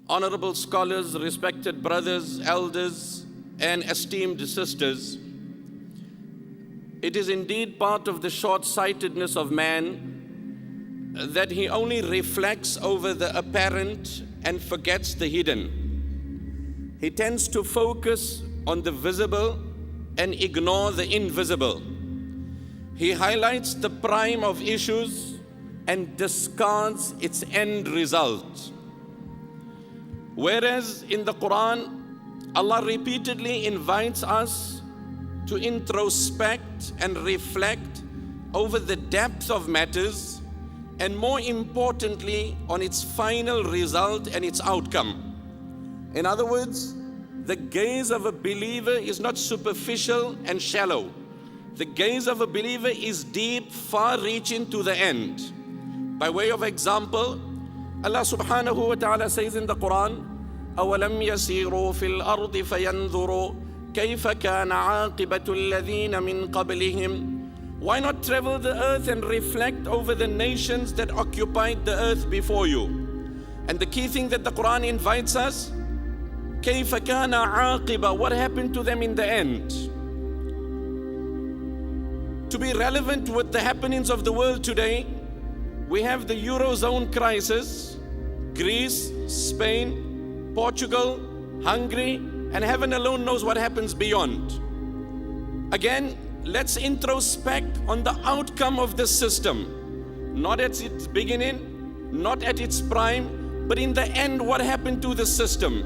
honorable scholars, respected brothers, elders, and esteemed sisters, it is indeed part of the short-sightedness of man that he only reflects over the apparent and forgets the hidden. He tends to focus on the visible and ignore the invisible. He highlights the prime of issues and discards its end result. Whereas in the Quran, Allah repeatedly invites us to introspect and reflect over the depth of matters, and more importantly, on its final result and its outcome. In other words, the gaze of a believer is not superficial and shallow. The gaze of a believer is deep, far-reaching to the end. By way of example, Allah subhanahu wa ta'ala says in the Quran, أَوَلَمْ يَسِيرُوا فِي الْأَرْضِ فَيَنْظُرُوا كَيْفَ كَانَ عَاقِبَةُ الَّذِينَ مِنْ قَبْلِهِمْ. Why not travel the earth and reflect over the nations that occupied the earth before you? And the key thing that the Quran invites us, كَيْفَ كَانَ عَاقِبَةُ, what happened to them in the end? To be relevant with the happenings of the world today, we have the Eurozone crisis, Greece, Spain, Portugal, Hungary, and heaven alone knows what happens beyond. Again, let's introspect on the outcome of this system. Not at its beginning, not at its prime, but in the end, what happened to the system?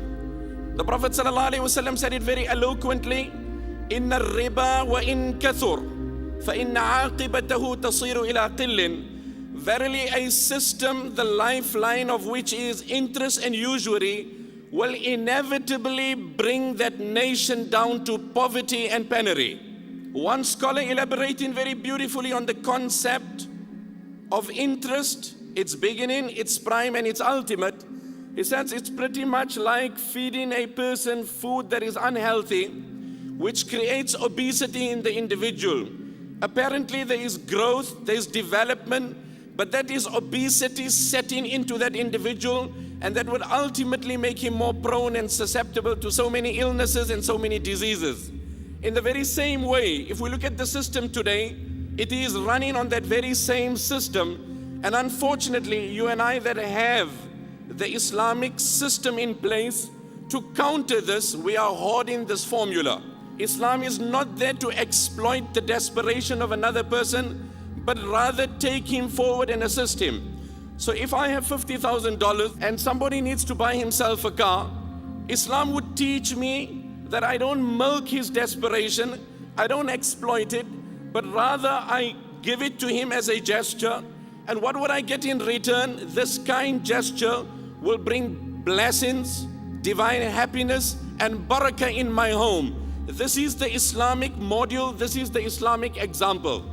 The Prophet ﷺ said it very eloquently, إِنَّ الرِّبَا وَإِن كَثُرْ فَإِنَّ عَاقِبَتَهُ تَصِيرُ إِلَىٰ قِلٍّ. Verily, a system, the lifeline of which is interest and usury, will inevitably bring that nation down to poverty and penury. One scholar elaborating very beautifully on the concept of interest, its beginning, its prime, and its ultimate, he says it's pretty much like feeding a person food that is unhealthy, which creates obesity in the individual. Apparently there is growth, there is development, but that is obesity setting into that individual, and that would ultimately make him more prone and susceptible to so many illnesses and so many diseases. In the very same way, if we look at the system today, it is running on that very same system, and unfortunately, you and I that have the Islamic system in place, to counter this, we are hoarding this formula. Islam is not there to exploit the desperation of another person, but rather take him forward and assist him. So if I have $50,000 and somebody needs to buy himself a car, Islam would teach me that I don't milk his desperation, I don't exploit it, but rather I give it to him as a gesture. And what would I get in return? This kind gesture will bring blessings, divine happiness, and barakah in my home. This is the Islamic module, this is the Islamic example.